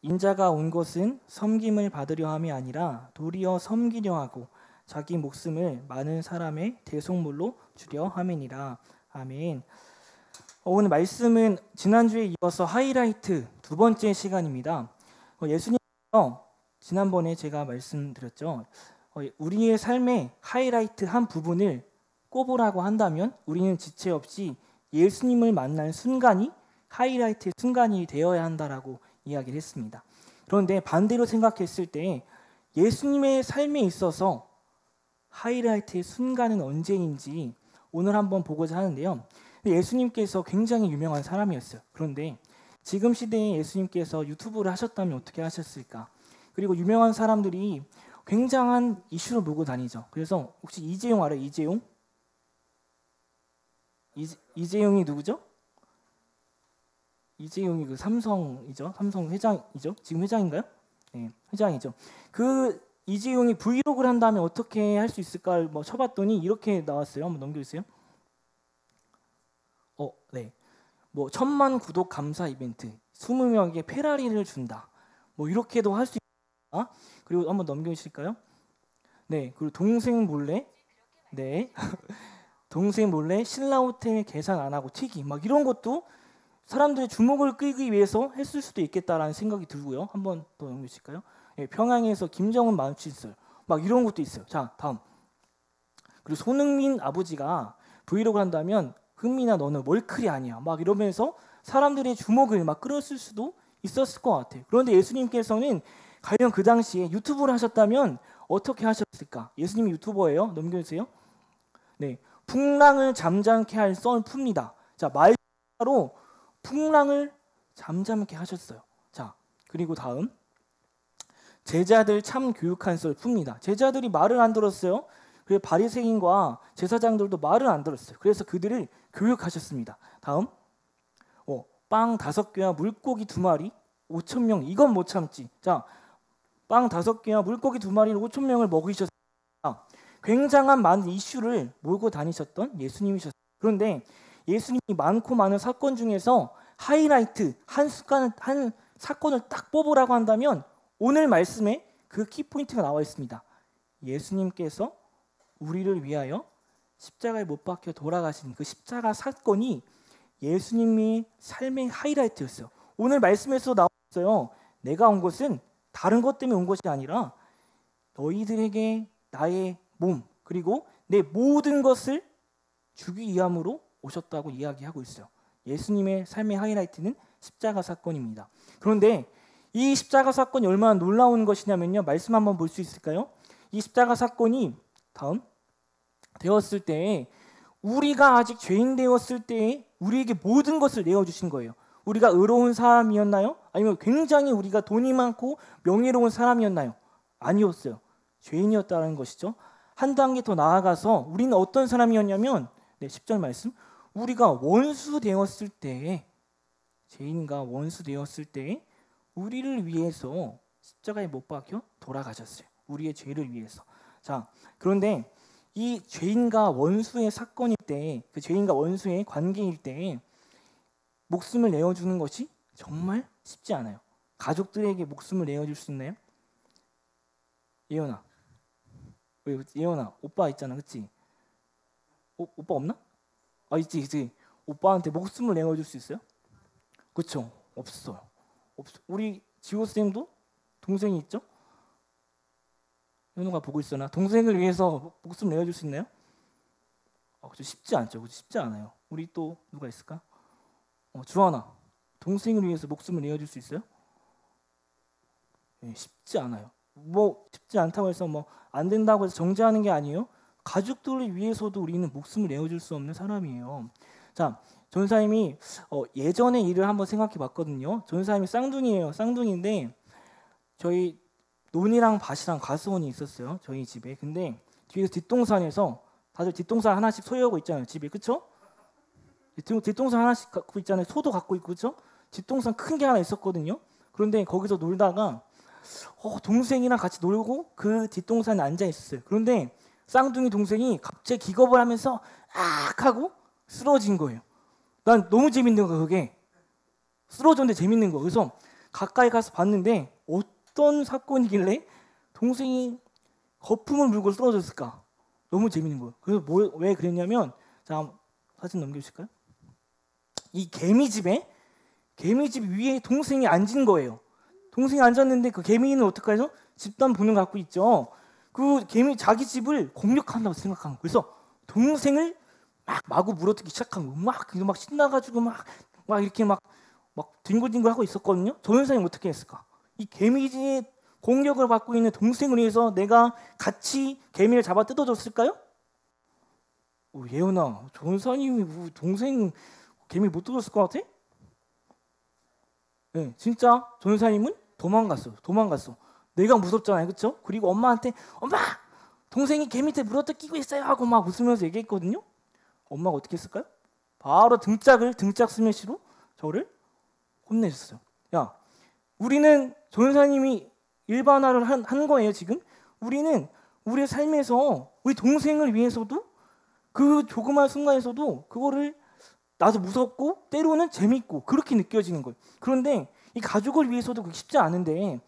인자가 온 것은 섬김을 받으려 함이 아니라 도리어 섬기려 하고 자기 목숨을 많은 사람의 대속물로 주려 함이니라. 아멘. 오늘 말씀은 지난주에 이어서 하이라이트 두 번째 시간입니다. 예수님께서 지난번에 제가 말씀드렸죠. 우리의 삶의 하이라이트 한 부분을 꼽으라고 한다면 우리는 지체 없이 예수님을 만난 순간이 하이라이트의 순간이 되어야 한다라고 이야기를 했습니다. 그런데 반대로 생각했을 때 예수님의 삶에 있어서 하이라이트의 순간은 언제인지 오늘 한번 보고자 하는데요. 예수님께서 굉장히 유명한 사람이었어요. 그런데 지금 시대에 예수님께서 유튜브를 하셨다면 어떻게 하셨을까? 그리고 유명한 사람들이 굉장한 이슈로 몰고 다니죠. 그래서 혹시 이재용 알아요? 이재용? 이재용이 누구죠? 이재용이 그 삼성이죠. 삼성 회장이죠. 지금 회장인가요? 네, 회장이죠. 그 이재용이 브이로그를 한 다음에 어떻게 할 수 있을까 뭐 쳐봤더니 이렇게 나왔어요. 한번 넘겨주세요. 네. 뭐 1000만 구독 감사 이벤트, 20명에게 페라리를 준다. 뭐 이렇게도 할 수 있다. 그리고 한번 넘겨주실까요? 네. 그리고 동생 몰래, 네. 동생 몰래 신라 호텔 계산 안 하고 튀기. 막 이런 것도 사람들의 주목을 끌기 위해서 했을 수도 있겠다라는 생각이 들고요. 한번 더 넘겨주실까요? 네, 평양에서 김정은 마주쳤어요. 막 이런 것도 있어요. 자, 다음. 그리고 손흥민 아버지가 브이로그를 한다면 흥민아 너는 월클이 아니야. 막 이러면서 사람들의 주목을 막 끌었을 수도 있었을 것 같아요. 그런데 예수님께서는 과연 그 당시에 유튜브를 하셨다면 어떻게 하셨을까? 예수님이 유튜버예요. 넘겨주세요. 네, 풍랑을 잠잠케 할 썰 풉니다. 자, 말로 풍랑을 잠잠케 하셨어요. 자, 그리고 다음. 제자들 참 교육한 썰 풉니다. 제자들이 말을 안 들었어요. 그래서 바리새인과 제사장들도 말을 안 들었어요. 그래서 그들을 교육하셨습니다. 다음. 빵 5개와 물고기 2마리 5,000명. 이건 못 참지. 자, 빵 5개와 물고기 2마리를 5,000명을 먹이셨습니다. 굉장한 많은 이슈를 몰고 다니셨던 예수님이셨어요. 그런데 예수님이 많고 많은 사건 중에서 하이라이트 한 사건을 딱 뽑으라고 한다면 오늘 말씀에 그 키포인트가 나와 있습니다. 예수님께서 우리를 위하여 십자가에 못 박혀 돌아가신 그 십자가 사건이 예수님의 삶의 하이라이트였어요. 오늘 말씀에서 나왔어요. 내가 온 것은 다른 것 때문에 온 것이 아니라 너희들에게 나의 몸 그리고 내 모든 것을 주기 위함으로 오셨다고 이야기하고 있어요. 예수님의 삶의 하이라이트는 십자가 사건입니다. 그런데 이 십자가 사건이 얼마나 놀라운 것이냐면요. 말씀 한번 볼 수 있을까요? 이 십자가 사건이 다음 되었을 때 우리가 아직 죄인 되었을 때 우리에게 모든 것을 내어주신 거예요. 우리가 의로운 사람이었나요? 아니면 굉장히 우리가 돈이 많고 명예로운 사람이었나요? 아니었어요. 죄인이었다는 것이죠. 한 단계 더 나아가서 우리는 어떤 사람이었냐면 10절 말씀 우리가 원수 되었을 때 죄인과 원수 되었을 때 우리를 위해서 십자가에 못 박혀 돌아가셨어요. 우리의 죄를 위해서. 자, 그런데 이 죄인과 원수의 사건일 때, 그 죄인과 원수의 관계일 때 목숨을 내어주는 것이 정말 쉽지 않아요. 가족들에게 목숨을 내어줄 수 있나요? 예원아, 왜 예원아, 오빠 있잖아, 그렇지? 오빠 없나? 아, 있지. 오빠한테 목숨을 내어줄 수 있어요? 그렇죠? 없어요. 우리 지호 쌤도 동생이 있죠? 현우가 보고 있어나 동생을 위해서 목숨 내어줄 수 있나요? 그렇죠. 쉽지 않죠. 그렇죠? 쉽지 않아요. 우리 또 누가 있을까? 주하나 동생을 위해서 목숨을 내어줄 수 있어요? 네, 쉽지 않아요. 뭐 쉽지 않다고 해서 뭐 안 된다고 해서 정죄하는 게 아니에요. 가족들을 위해서도 우리는 목숨을 내어줄 수 없는 사람이에요. 자, 전사님이 예전의 일을 한번 생각해 봤거든요. 전사님이 쌍둥이에요. 쌍둥이인데 저희 논이랑 밭이랑 과수원이 있었어요. 저희 집에. 근데 뒤에서 뒷동산에서 다들 뒷동산 하나씩 소유하고 있잖아요. 집에. 그쵸? 뒷동산 하나씩 갖고 있잖아요. 소도 갖고 있고. 그쵸? 뒷동산 큰 게 하나 있었거든요. 그런데 거기서 놀다가 동생이랑 같이 놀고 그 뒷동산에 앉아 있었어요. 그런데 쌍둥이 동생이 갑자기 기겁을 하면서 악 하고 쓰러진 거예요. 난 너무 재밌는 거야. 그게 쓰러졌는데 재밌는 거. 그래서 가까이 가서 봤는데 어떤 사건이길래 동생이 거품을 물고 쓰러졌을까? 너무 재밌는 거예요. 그래서 왜 그랬냐면, 자, 사진 넘겨주실까요? 이 개미집 위에 동생이 앉은 거예요. 동생이 앉았는데 그 개미는 어떡하죠? 집단 본능 갖고 있죠. 그 개미 자기 집을 공격한다고 생각한 거예요. 그래서 동생을 막 마구 물어뜯기 시작한 거예요. 막 신나가지고 막 이렇게 막 뒹굴뒹굴 하고 있었거든요. 전사님 어떻게 했을까? 이 개미의 공격을 받고 있는 동생을 위해서 내가 같이 개미를 잡아 뜯어줬을까요? 예은아, 전사님이 동생 개미 못 뜯었을 것 같아? 네, 진짜 전사님은 도망갔어. 내가 무섭잖아요, 그렇죠? 그리고 엄마한테 엄마, 동생이 개미 밑에 물어뜯기고 있어요 하고 막 웃으면서 얘기했거든요. 엄마가 어떻게 했을까요? 바로 등짝 스매시로 저를 혼내줬어요. 야, 우리는 전사님이 일반화를 한 거예요. 지금 우리는 우리의 삶에서 우리 동생을 위해서도 그 조그만 순간에서도 그거를 나도 무섭고 때로는 재밌고 그렇게 느껴지는 거예요. 그런데 이 가족을 위해서도 그게 쉽지 않은데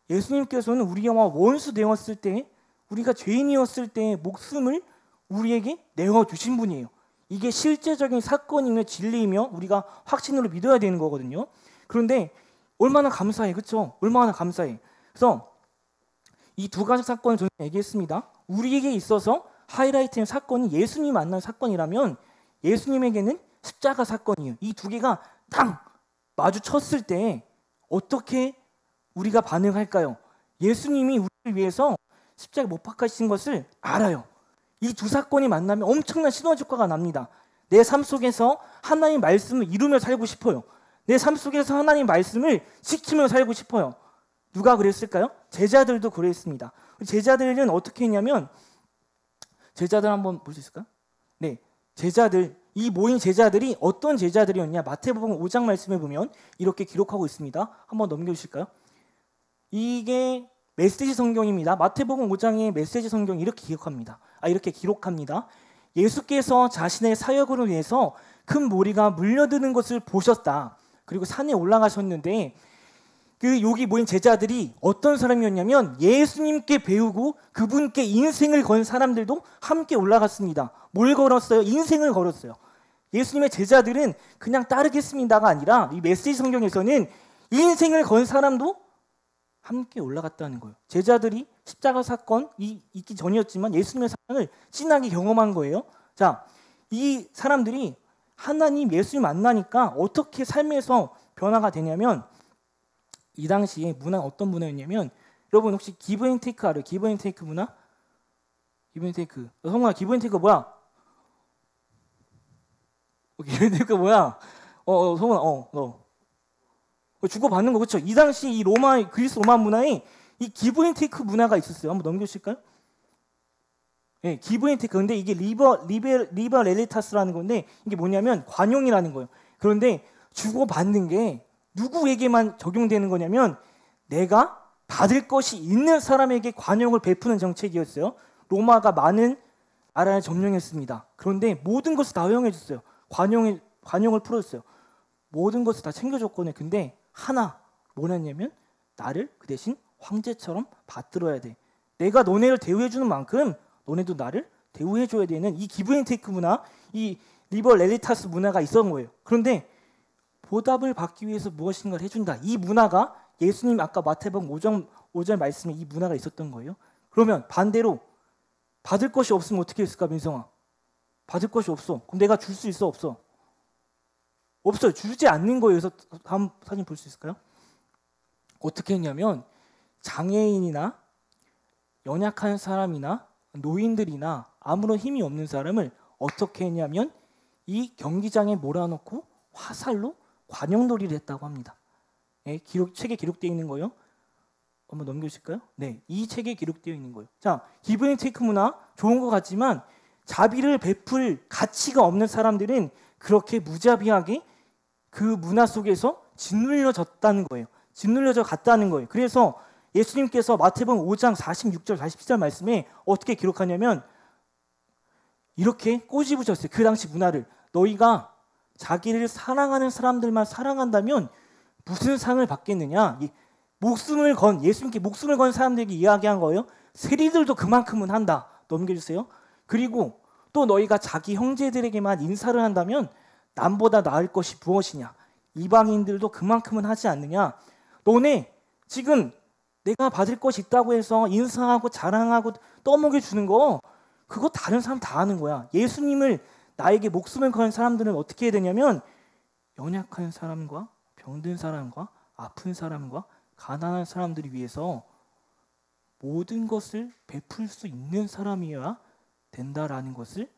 예수님께서는 우리가 원수 되었을 때, 우리가 죄인이었을 때 목숨을 우리에게 내어주신 분이에요. 이게 실제적인 사건이며 진리이며 우리가 확신으로 믿어야 되는 거거든요. 그런데 얼마나 감사해, 그렇죠? 얼마나 감사해. 그래서 이 두 가지 사건을 저는 얘기했습니다. 우리에게 있어서 하이라이트된 사건이 예수님 만난 사건이라면 예수님에게는 십자가 사건이에요. 이 두 개가 딱 마주쳤을 때 어떻게 우리가 반응할까요? 예수님이 우리를 위해서 십자가에 못 박히신 것을 알아요. 이 두 사건이 만나면 엄청난 시너지 효과가 납니다. 내 삶 속에서 하나님의 말씀을 이루며 살고 싶어요. 내 삶 속에서 하나님의 말씀을 지키며 살고 싶어요. 누가 그랬을까요? 제자들도 그랬습니다. 제자들은 어떻게 했냐면, 제자들 한번 볼 수 있을까요? 네, 제자들, 이 모인 제자들이 어떤 제자들이었냐? 마태복음 5장 말씀에 보면 이렇게 기록하고 있습니다. 한번 넘겨주실까요? 이게 메시지 성경입니다. 마태복음 5장의 메시지 성경이 이렇게 기록합니다. 예수께서 자신의 사역으로 위해서 큰 무리가 물려드는 것을 보셨다. 그리고 산에 올라가셨는데 여기 모인 제자들이 어떤 사람이었냐면 예수님께 배우고 그분께 인생을 건 사람들도 함께 올라갔습니다. 뭘 걸었어요? 인생을 걸었어요. 예수님의 제자들은 그냥 따르겠습니다가 아니라 이 메시지 성경에서는 인생을 건 사람도 함께 올라갔다는 거예요. 제자들이 십자가 사건이 있기 전이었지만 예수님의 사랑을 진하게 경험한 거예요. 자, 이 사람들이 하나님 예수님 만나니까 어떻게 삶에서 변화가 되냐면, 이 당시에 문화는 어떤 문화였냐면, 여러분 혹시 기브 앤 테이크 알아요? 기브 앤 테이크 문화? 기브 앤 테이크. 성훈아, 기브 앤 테이크 뭐야? 기브 앤 테이크 뭐야? 성훈아, 너 주고받는 거, 그렇죠? 이 당시 이 그리스 로마 문화에 이 기브 앤 테이크 문화가 있었어요. 한번 넘겨주실까요? 네, 기브 앤 테이크. 근데 이게 리버 렐리타스라는 건데 이게 뭐냐면 관용이라는 거예요. 그런데 주고받는 게 누구에게만 적용되는 거냐면 내가 받을 것이 있는 사람에게 관용을 베푸는 정책이었어요. 로마가 많은 나라를 점령했습니다. 그런데 모든 것을 다 허용해 줬어요. 관용을 풀어줬어요. 모든 것을 다 챙겨줬거든요. 근데 하나 뭐랬냐면 나를 그 대신 황제처럼 받들어야 돼. 내가 너네를 대우해주는 만큼 너네도 나를 대우해줘야 되는 이 기브 앤 테이크 문화, 이 리버 렐리타스 문화가 있었던 거예요. 그런데 보답을 받기 위해서 무엇인가를 해준다. 이 문화가 예수님 아까 마태복음 5절 말씀에 이 문화가 있었던 거예요. 그러면 반대로 받을 것이 없으면 어떻게 했을까, 민성아? 받을 것이 없어. 그럼 내가 줄 수 있어, 없어? 없어요. 주지 않는 거예요. 그래서 다음 사진 볼 수 있을까요? 어떻게 했냐면 장애인이나 연약한 사람이나 노인들이나 아무런 힘이 없는 사람을 어떻게 했냐면 이 경기장에 몰아넣고 화살로 관용놀이를 했다고 합니다. 네, 책에 기록되어 있는 거예요. 한번 넘겨주실까요? 네, 이 책에 기록되어 있는 거예요. 자, 기브 앤 테이크 문화 좋은 것 같지만 자비를 베풀 가치가 없는 사람들은 그렇게 무자비하게 그 문화 속에서 짓눌려졌다는 거예요. 짓눌려져 갔다는 거예요. 그래서 예수님께서 마태복음 5장 46절 47절 말씀에 어떻게 기록하냐면 이렇게 꼬집으셨어요. 그 당시 문화를. 너희가 자기를 사랑하는 사람들만 사랑한다면 무슨 상을 받겠느냐? 예수님께 목숨을 건 사람들에게 이야기한 거예요. 세리들도 그만큼은 한다. 넘겨주세요. 그리고 또 너희가 자기 형제들에게만 인사를 한다면 남보다 나을 것이 무엇이냐? 이방인들도 그만큼은 하지 않느냐? 너네 지금 내가 받을 것이 있다고 해서 인사하고 자랑하고 떠먹여 주는 거, 그거 다른 사람 다 하는 거야. 예수님을 나에게 목숨을 건 사람들은 어떻게 해야 되냐면 연약한 사람과 병든 사람과 아픈 사람과 가난한 사람들을 위해서 모든 것을 베풀 수 있는 사람이어야 된다라는 것을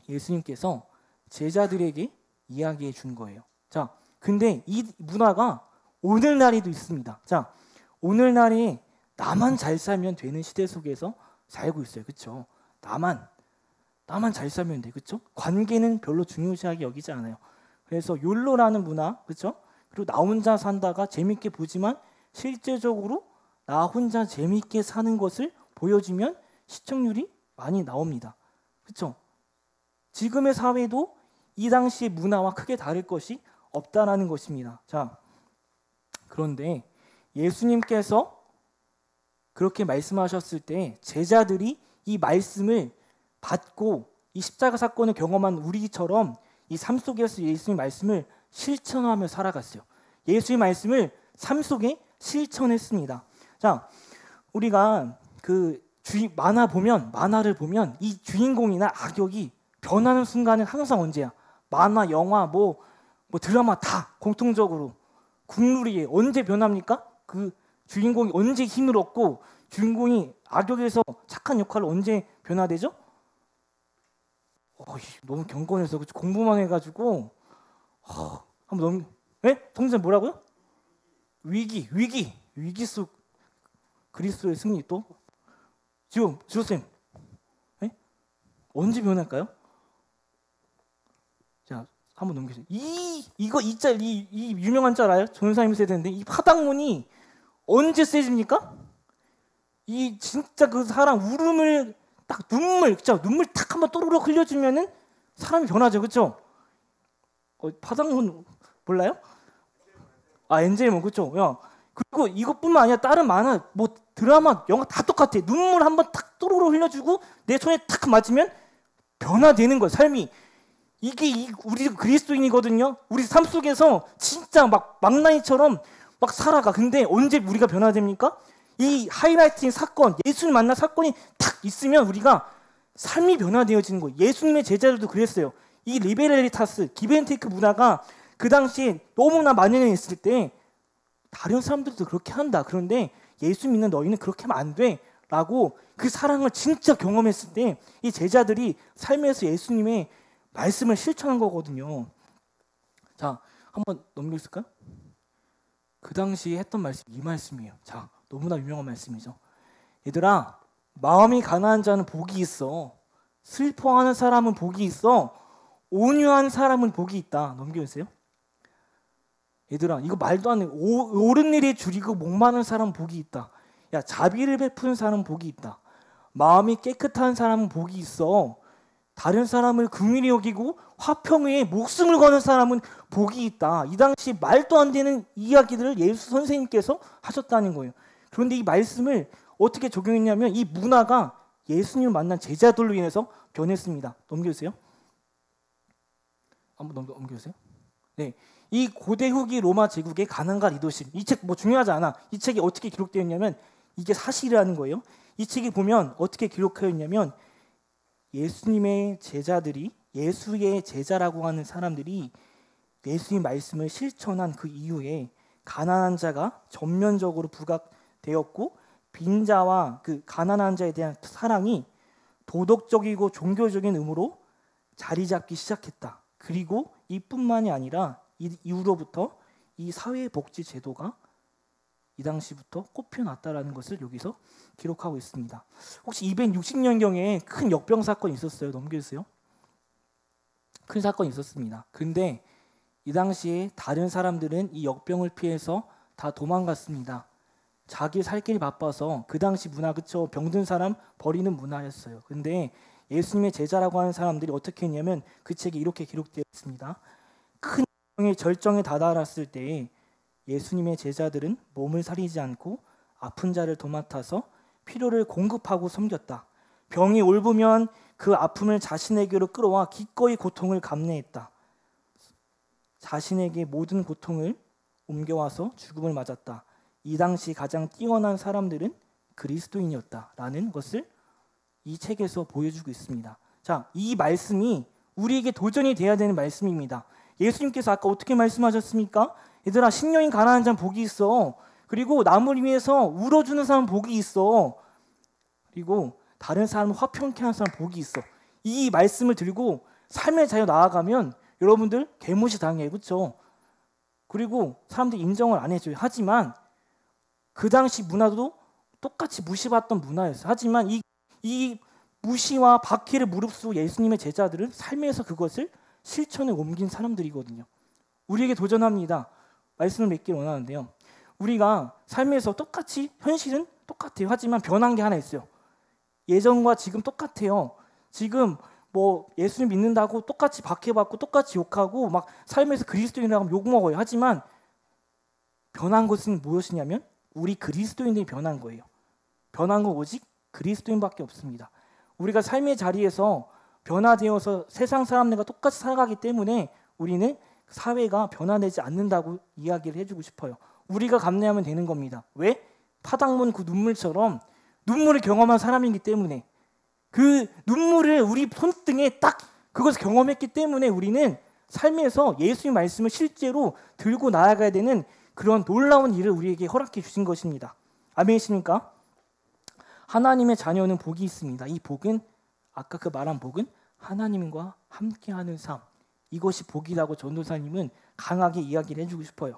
예수님께서 제자들에게 이야기해 준 거예요. 자, 근데 이 문화가 오늘날에도 있습니다. 자, 오늘날에 나만 잘 살면 되는 시대 속에서 살고 있어요. 그렇죠? 나만 잘 살면 돼. 그렇죠? 관계는 별로 중요시하게 여기지 않아요. 그래서 욜로라는 문화, 그렇죠? 그리고 나 혼자 산다가 재밌게 보지만 실제적으로 나 혼자 재밌게 사는 것을 보여주면 시청률이 많이 나옵니다. 그렇죠? 지금의 사회도 이 당시의 문화와 크게 다를 것이 없다라는 것입니다. 자, 그런데 예수님께서 그렇게 말씀하셨을 때 제자들이 이 말씀을 받고 이 십자가 사건을 경험한 우리처럼 이 삶 속에서 예수님 말씀을 실천하며 살아갔어요. 예수의 말씀을 삶 속에 실천했습니다. 자, 우리가 만화를 보면 이 주인공이나 악역이 변하는 순간은 항상 언제야? 만화, 영화, 뭐 드라마 다 공통적으로 국룰이에요. 언제 변합니까? 그 주인공이 언제 힘을 얻고 주인공이 악역에서 착한 역할로 언제 변화되죠? 너무 경건해서 공부만 해가지고 한번 동생 뭐라고요? 위기 속 그리스도의 승리. 또 지호쌤 언제 변할까요? 자, 한번 넘기세요. 이 유명한 짤 알아요? 전사님 세대인데 이 파당문이 언제 세집니까? 이 진짜 그 사람 울음을 딱 눈물 탁 한번 또르륵 흘려주면은 사람이 변하죠, 그렇죠? 파당문 몰라요? 엔젤몬, 그렇죠? 야, 그리고 이것뿐만 아니라 다른 만화, 드라마, 영화 다 똑같아. 눈물 한번 탁 또르륵 흘려주고 내 손에 탁 맞으면 변화되는 거야, 삶이. 이게 우리 그리스도인이거든요. 우리 삶 속에서 진짜 망나니처럼 살아가. 근데 언제 우리가 변화됩니까? 이 하이라이팅 사건, 예수님 만난 사건이 탁 있으면 우리가 삶이 변화되어지는 거예요. 예수님의 제자들도 그랬어요. 이 리베레리타스, 기브앤테이크 문화가 그 당시에 너무나 만연했을 때 다른 사람들도 그렇게 한다. 그런데 예수 믿는 너희는 그렇게 하면 안 돼. 라고 그 사랑을 진짜 경험했을 때 이 제자들이 삶에서 예수님의 말씀을 실천한 거거든요. 자, 한번 넘겨줄까요? 그 당시에 했던 말씀이 이 말씀이에요. 자, 너무나 유명한 말씀이죠. 얘들아, 마음이 가난한 자는 복이 있어. 슬퍼하는 사람은 복이 있어. 온유한 사람은 복이 있다. 넘겨주세요. 얘들아, 이거 말도 안 돼. 옳은 일에 줄이고 목마른 사람은 복이 있다. 야, 자비를 베푸는 사람은 복이 있다. 마음이 깨끗한 사람은 복이 있어. 다른 사람을 긍휼히 여기고 화평에 목숨을 거는 사람은 복이 있다. 이 당시 말도 안 되는 이야기들을 예수 선생님께서 하셨다는 거예요. 그런데 이 말씀을 어떻게 적용했냐면 이 문화가 예수님을 만난 제자들로 인해서 변했습니다. 넘겨주세요. 한번 넘겨주세요. 네, 이 고대 후기 로마 제국의 가난과 리더십. 이 책 중요하지 않아. 이 책이 어떻게 기록되어 있냐면 이게 사실이라는 거예요. 이 책에 보면 어떻게 기록하여 있냐면 예수님의 제자들이, 예수의 제자라고 하는 사람들이 예수님 말씀을 실천한 그 이후에 가난한 자가 전면적으로 부각되었고 빈자와 그 가난한 자에 대한 사랑이 도덕적이고 종교적인 의무로 자리 잡기 시작했다. 그리고 이뿐만이 아니라 이후로부터 이 사회복지 제도가 이 당시부터 꼽혀놨다라는 것을 여기서 기록하고 있습니다. 혹시 260년경에 큰 역병 사건이 있었어요? 넘겨주세요. 큰 사건이 있었습니다. 근데 이 당시에 다른 사람들은 이 역병을 피해서 다 도망갔습니다. 자기 살 길이 바빠서 그 당시 문화, 그쵸? 병든 사람 버리는 문화였어요. 근데 예수님의 제자라고 하는 사람들이 어떻게 했냐면 그 책에 이렇게 기록되어 있습니다. 큰 절정에 다다랐을 때에 예수님의 제자들은 몸을 사리지 않고 아픈 자를 도맡아서 필요를 공급하고 섬겼다. 병이 옮으면 그 아픔을 자신에게로 끌어와 기꺼이 고통을 감내했다. 자신에게 모든 고통을 옮겨와서 죽음을 맞았다. 이 당시 가장 뛰어난 사람들은 그리스도인이었다라는 것을 이 책에서 보여주고 있습니다. 자, 이 말씀이 우리에게 도전이 돼야 되는 말씀입니다. 예수님께서 아까 어떻게 말씀하셨습니까? 얘들아, 심령이 가난한 자는 복이 있어. 그리고 남을 위해서 울어주는 사람 복이 있어. 그리고 다른 사람을 화평케 하는 사람 복이 있어. 이 말씀을 들고 삶의 자유 나아가면 여러분들 개무시 당해, 그렇죠? 그리고 사람들이 인정을 안 해줘요. 하지만 그 당시 문화도 똑같이 무시받던 문화였어요. 하지만 이 무시와 박해를 무릅쓰고 예수님의 제자들은 삶에서 그것을 실천에 옮긴 사람들이거든요. 우리에게 도전합니다. 말씀을 맺길 원하는데요. 우리가 삶에서 똑같이 현실은 똑같아요. 하지만 변한 게 하나 있어요. 예전과 지금 똑같아요. 지금 뭐 예수님 믿는다고 똑같이 박해받고 똑같이 욕하고 막 삶에서 그리스도인이라고 하면 욕먹어요. 하지만 변한 것은 무엇이냐면 우리 그리스도인들이 변한 거예요. 변한 건 오직 그리스도인밖에 없습니다. 우리가 삶의 자리에서 변화되어서 세상 사람들과 똑같이 살아가기 때문에 우리는 사회가 변화되지 않는다고 이야기를 해주고 싶어요. 우리가 감내하면 되는 겁니다. 왜? 타당문 그 눈물처럼 눈물을 경험한 사람이기 때문에 그 눈물을 우리 손등에 딱 그것을 경험했기 때문에 우리는 삶에서 예수의 말씀을 실제로 들고 나아가야 되는 그런 놀라운 일을 우리에게 허락해 주신 것입니다. 아멘이십니까? 하나님의 자녀는 복이 있습니다. 이 복은 아까 그 말한 복은 하나님과 함께하는 삶, 이것이 복이라고 전도사님은 강하게 이야기를 해주고 싶어요.